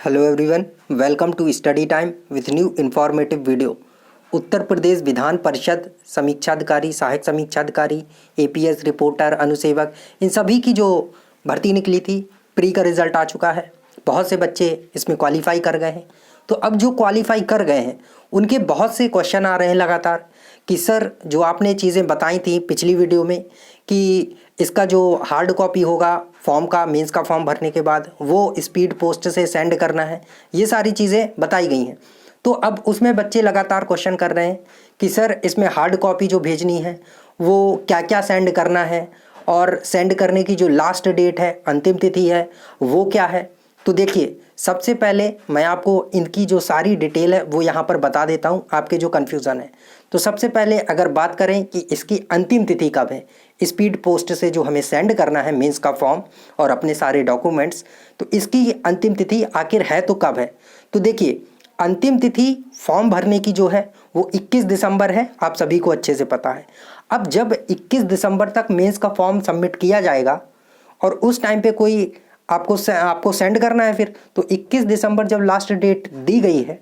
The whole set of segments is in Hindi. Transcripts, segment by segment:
Hello everyone, welcome to study time with new informative video. Uttar Pradesh Vidhan Parishad समीक्षाधिकारी, सहायक समीक्षाधिकारी, एपीएस रिपोर्टर, अनुसेवक, इन सभी की जो भर्ती निकली थी, प्री का रिजल्ट आ चुका है। बहुत से बच्चे इसमें क्वालिफाई कर गए हैं। तो अब जो क्वालिफाई कर गए हैं उनके बहुत से क्वेश्चन आ रहे हैं लगातार कि सर जो आपने चीज़ें बताई थी पिछली वीडियो में कि इसका जो हार्ड कॉपी होगा फॉर्म का, मेंस का फॉर्म भरने के बाद वो स्पीड पोस्ट से सेंड करना है, ये सारी चीज़ें बताई गई हैं। तो अब उसमें बच्चे लगातार क्वेश्चन कर रहे हैं कि सर इसमें हार्ड कॉपी जो भेजनी है वो क्या क्या सेंड करना है और सेंड करने की जो लास्ट डेट है, अंतिम तिथि है, वो क्या है। तो देखिए, सबसे पहले मैं आपको इनकी जो सारी डिटेल है वो यहाँ पर बता देता हूँ, आपके जो कन्फ्यूज़न है। तो सबसे पहले अगर बात करें कि इसकी अंतिम तिथि कब है, स्पीड पोस्ट से जो हमें सेंड करना है मेंस का फॉर्म और अपने सारे डॉक्यूमेंट्स, तो इसकी अंतिम तिथि आखिर है तो कब है। तो देखिए, अंतिम तिथि फॉर्म भरने की जो है वो 21 दिसंबर है, आप सभी को अच्छे से पता है। अब जब 21 दिसंबर तक मेंस का फॉर्म सबमिट किया जाएगा और उस टाइम पे कोई आपको सेंड करना है फिर, तो 21 दिसंबर जब लास्ट डेट दी गई है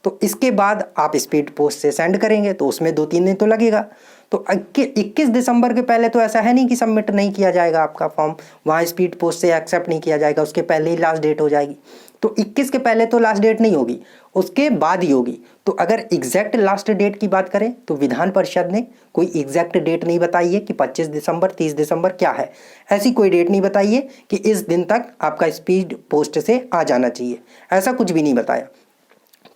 तो इसके बाद आप स्पीड पोस्ट से सेंड करेंगे तो उसमें 2-3 दिन तो लगेगा। तो 21 दिसंबर के पहले तो ऐसा है नहीं कि सबमिट नहीं किया जाएगा आपका फॉर्म, वहाँ स्पीड पोस्ट से एक्सेप्ट नहीं किया जाएगा, उसके पहले ही लास्ट डेट हो जाएगी। तो 21 के पहले तो लास्ट डेट नहीं होगी, उसके बाद ही होगी। तो अगर एग्जैक्ट लास्ट डेट की बात करें तो विधान परिषद ने कोई एग्जैक्ट डेट नहीं बताई है कि 25 दिसंबर 30 दिसंबर क्या है, ऐसी कोई डेट नहीं बताई है कि इस दिन तक आपका स्पीड पोस्ट से आ जाना चाहिए, ऐसा कुछ भी नहीं बताया।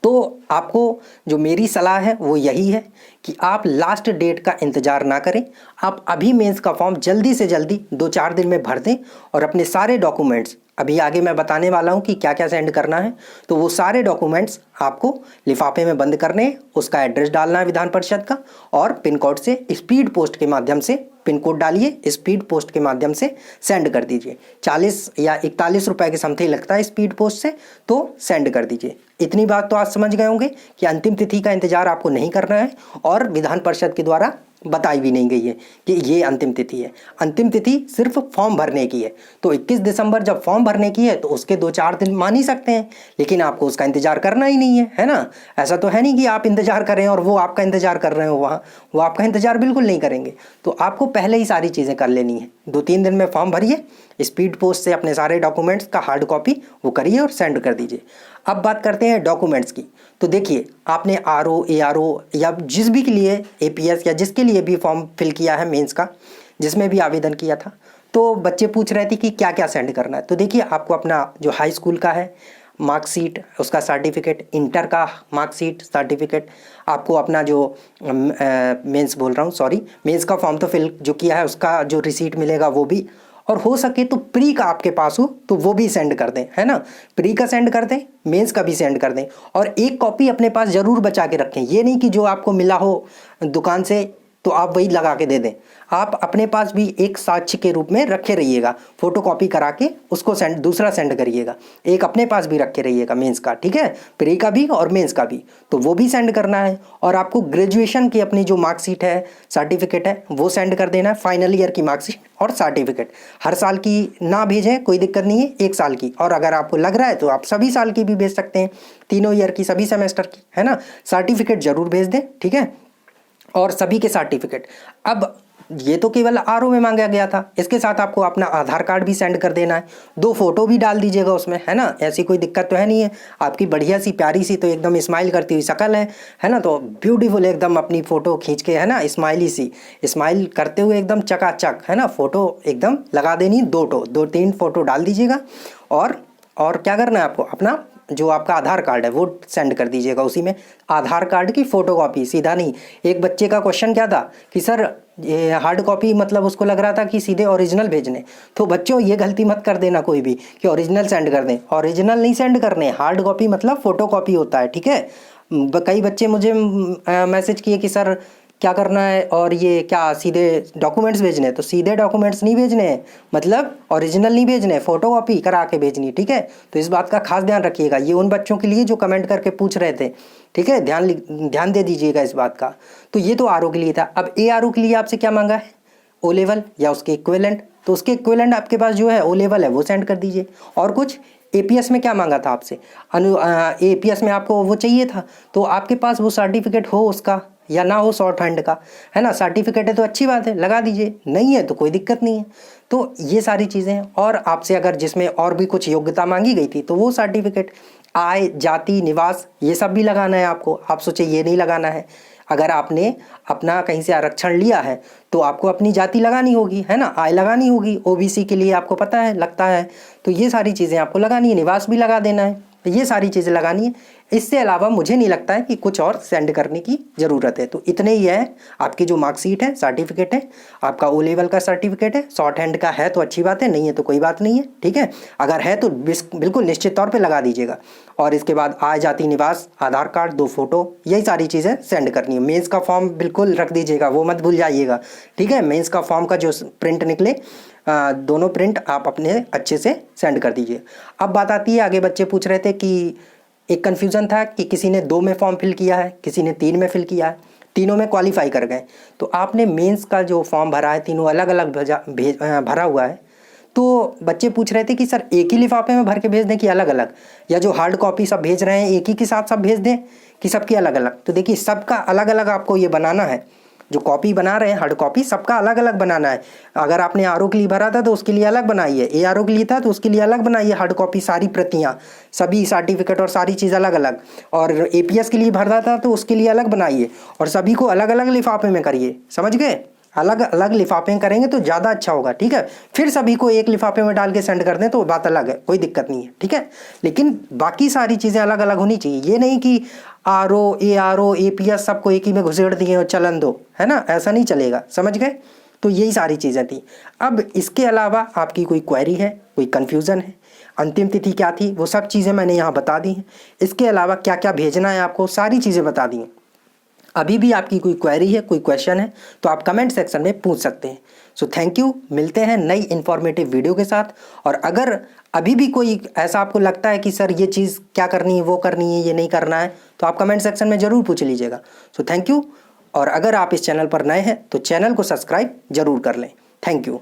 तो आपको जो मेरी सलाह है वो यही है कि आप लास्ट डेट का इंतज़ार ना करें, आप अभी मेंस का फॉर्म जल्दी से जल्दी 2-4 दिन में भर दें और अपने सारे डॉक्यूमेंट्स, अभी आगे मैं बताने वाला हूँ कि क्या क्या सेंड करना है, तो वो सारे डॉक्यूमेंट्स आपको लिफाफे में बंद करने हैं, उसका एड्रेस डालना है विधान परिषद का और पिन कोड से स्पीड पोस्ट के माध्यम से पिन कोड डालिए, स्पीड पोस्ट के माध्यम से सेंड कर दीजिए। 40 या 41 रुपये के समथिंग लगता है स्पीड पोस्ट से, तो सेंड कर दीजिए। इतनी बात तो आज समझ गए होंगे कि अंतिम तिथि का इंतजार आपको नहीं करना है और विधान परिषद के द्वारा बताई भी नहीं गई है कि ये अंतिम तिथि है। अंतिम तिथि सिर्फ फॉर्म भरने की है। तो 21 दिसंबर जब फॉर्म भरने की है तो उसके 2-4 दिन मान ही सकते हैं, लेकिन आपको उसका इंतजार करना ही नहीं है ना। ऐसा तो है नहीं कि आप इंतजार करें और वो आपका इंतजार कर रहे हो, वहाँ वो आपका इंतजार बिल्कुल नहीं करेंगे। तो आपको पहले ही सारी चीज़ें कर लेनी है। 2-3 दिन में फॉर्म भरिए, स्पीड पोस्ट से अपने सारे डॉक्यूमेंट्स का हार्ड कॉपी वो करिए और सेंड कर दीजिए। अब बात करते हैं डॉक्यूमेंट्स की। तो देखिए, आपने आरओ, एआरओ या जिस भी के लिए एपीएस या जिसके लिए भी फॉर्म फिल किया है मेंस का, जिसमें भी आवेदन किया था, तो बच्चे पूछ रहे थे कि क्या क्या सेंड करना है। तो देखिए, आपको अपना जो हाई स्कूल का है मार्कशीट, उसका सर्टिफिकेट, इंटर का मार्कशीट सर्टिफिकेट, आपको अपना जो मेंस बोल रहा हूँ सॉरी, मेंस का फॉर्म तो फिल जो किया है उसका जो रिसीट मिलेगा वो भी, और हो सके तो प्री का आपके पास हो तो वो भी सेंड कर दें, है ना। प्री का सेंड कर दें, मेंस का भी सेंड कर दें और एक कॉपी अपने पास ज़रूर बचा के रखें। ये नहीं कि जो आपको मिला हो दुकान से तो आप वही लगा के दे दें, आप अपने पास भी एक साक्ष्य के रूप में रखे रहिएगा, फोटोकॉपी करा के उसको दूसरा सेंड करिएगा, एक अपने पास भी रखे रहिएगा मेंस का, ठीक है, प्री का भी और मेंस का भी, तो वो भी सेंड करना है। और आपको ग्रेजुएशन की अपनी जो मार्कशीट है, सर्टिफिकेट है, वो सेंड कर देना है, फाइनल ईयर की मार्कशीट और सर्टिफिकेट। हर साल की ना भेजें, कोई दिक्कत नहीं है, 1 साल की, और अगर आपको लग रहा है तो आप सभी साल की भी भेज सकते हैं, तीनों ईयर की, सभी सेमेस्टर की, है ना। सर्टिफिकेट जरूर भेज दें, ठीक है, और सभी के सर्टिफिकेट। अब ये तो केवल आरओ में मांगा गया था, इसके साथ आपको अपना आधार कार्ड भी सेंड कर देना है, 2 फोटो भी डाल दीजिएगा उसमें, है ना। ऐसी कोई दिक्कत तो है नहीं है, आपकी बढ़िया सी प्यारी सी तो एकदम स्माइल करती हुई शक्ल है ना, तो ब्यूटीफुल एकदम अपनी फ़ोटो खींच के, है ना, स्माइली सी स्माइल करते हुए एकदम चकाचक, है ना, फ़ोटो एकदम लगा देनी, 2-3 फ़ोटो डाल दीजिएगा। और क्या करना है आपको, अपना जो आपका आधार कार्ड है वो सेंड कर दीजिएगा, उसी में आधार कार्ड की फ़ोटोकॉपी, सीधा नहीं। एक बच्चे का क्वेश्चन क्या था कि सर ये हार्ड कॉपी, मतलब उसको लग रहा था कि सीधे ओरिजिनल भेजने। तो बच्चों ये गलती मत कर देना कोई भी कि ओरिजिनल सेंड कर दें, ओरिजिनल नहीं सेंड करने, हार्ड कॉपी मतलब फ़ोटोकॉपी होता है, ठीक है। कई बच्चे मुझे मैसेज किए कि सर क्या करना है और ये क्या सीधे डॉक्यूमेंट्स भेजने हैं, तो सीधे डॉक्यूमेंट्स नहीं भेजने हैं, मतलब ओरिजिनल नहीं भेजने, फ़ोटो कॉपी करा के भेजनी, ठीक है। तो इस बात का खास ध्यान रखिएगा, ये उन बच्चों के लिए जो कमेंट करके पूछ रहे थे, ठीक है, ध्यान दे दीजिएगा इस बात का। तो ये तो आरओ के लिए था। अब एआरओ के लिए आपसे क्या मांगा है, ओ लेवल या उसके इक्विवेलेंट, तो उसके इक्विवेलेंट आपके पास जो है ओ लेवल है वो सेंड कर दीजिए, और कुछ एपीएस में क्या मांगा था आपसे, एपीएस में आपको वो चाहिए था, तो आपके पास वो सर्टिफिकेट हो उसका या ना हो शॉर्ट हैंड का, है ना। सर्टिफिकेट है तो अच्छी बात है, लगा दीजिए, नहीं है तो कोई दिक्कत नहीं है। तो ये सारी चीज़ें हैं। और आपसे अगर जिसमें और भी कुछ योग्यता मांगी गई थी तो वो सर्टिफिकेट, आय, जाति, निवास, ये सब भी लगाना है आपको। आप सोचे ये नहीं लगाना है, अगर आपने अपना कहीं से आरक्षण लिया है तो आपको अपनी जाति लगानी होगी, है ना, आय लगानी होगी। ओबीसी के लिए आपको पता है लगता है, तो ये सारी चीज़ें आपको लगानी है, निवास भी लगा देना है, तो ये सारी चीज़ें लगानी है। इससे अलावा मुझे नहीं लगता है कि कुछ और सेंड करने की ज़रूरत है। तो इतने ही है, आपकी जो मार्कशीट है, सर्टिफिकेट है, आपका ओ लेवल का सर्टिफिकेट है, शॉर्ट हैंड का है तो अच्छी बात है, नहीं है तो कोई बात नहीं है, ठीक है। अगर है तो बिल्कुल निश्चित तौर पे लगा दीजिएगा। और इसके बाद आय, जाति, निवास, आधार कार्ड, 2 फोटो, यही सारी चीज़ें सेंड करनी है। मेंस का फॉर्म बिल्कुल रख दीजिएगा, वो मत भूल जाइएगा, ठीक है। मेंस का फॉर्म का जो प्रिंट निकले, दोनों प्रिंट आप अपने अच्छे से सेंड कर दीजिए। अब बात आती है, आगे बच्चे पूछ रहे थे कि एक कन्फ्यूज़न था कि किसी ने 2 में फॉर्म फिल किया है, किसी ने 3 में फिल किया है, तीनों में क्वालिफाई कर गए। तो आपने मेंस का जो फॉर्म भरा है, तीनों अलग अलग भरा हुआ है। तो बच्चे पूछ रहे थे कि सर एक ही लिफाफे में भर के भेज दें कि अलग अलग, या जो हार्ड कॉपी सब भेज रहे हैं एक ही के साथ सब भेज दें कि सबकी अलग अलग। तो देखिए, सबका अलग अलग आपको ये बनाना है, जो कॉपी बना रहे हैं हार्ड कॉपी, सबका अलग अलग बनाना है। अगर आपने आरओ के लिए भरा था तो उसके लिए अलग बनाइए, एआरओ के लिए था तो उसके लिए अलग बनाइए हार्ड कॉपी, सारी प्रतियाँ, सभी सर्टिफिकेट और सारी चीज़ अलग अलग। और एपीएस के लिए भरना था तो उसके लिए अलग बनाइए, और सभी को अलग अलग लिफाफे में करिए, समझ गए। अलग अलग लिफाफे में करेंगे तो ज़्यादा अच्छा होगा, ठीक है। फिर सभी को एक लिफाफे में डाल के सेंड कर दें तो बात अलग है, कोई दिक्कत नहीं है, ठीक है। लेकिन बाकी सारी चीज़ें अलग अलग होनी चाहिए, ये नहीं कि आरओ, एआरओ, एपीएस सबको एक ही में घुसेड़ दिए और चलन दो, है ना, ऐसा नहीं चलेगा, समझ गए। तो यही सारी चीज़ें थी। अब इसके अलावा आपकी कोई क्वेरी है, कोई कन्फ्यूज़न है, अंतिम तिथि क्या थी, वो सब चीज़ें मैंने यहाँ बता दी हैं। इसके अलावा क्या क्या भेजना है आपको, सारी चीज़ें बता दी हैं। अभी भी आपकी कोई क्वेरी है, कोई क्वेश्चन है तो आप कमेंट सेक्शन में पूछ सकते हैं। सो थैंक यू, मिलते हैं नई इन्फॉर्मेटिव वीडियो के साथ। और अगर अभी भी कोई ऐसा आपको लगता है कि सर ये चीज़ क्या करनी है, वो करनी है, ये नहीं करना है, तो आप कमेंट सेक्शन में ज़रूर पूछ लीजिएगा। So thank you. और अगर आप इस चैनल पर नए हैं तो चैनल को सब्सक्राइब ज़रूर कर लें। Thank you.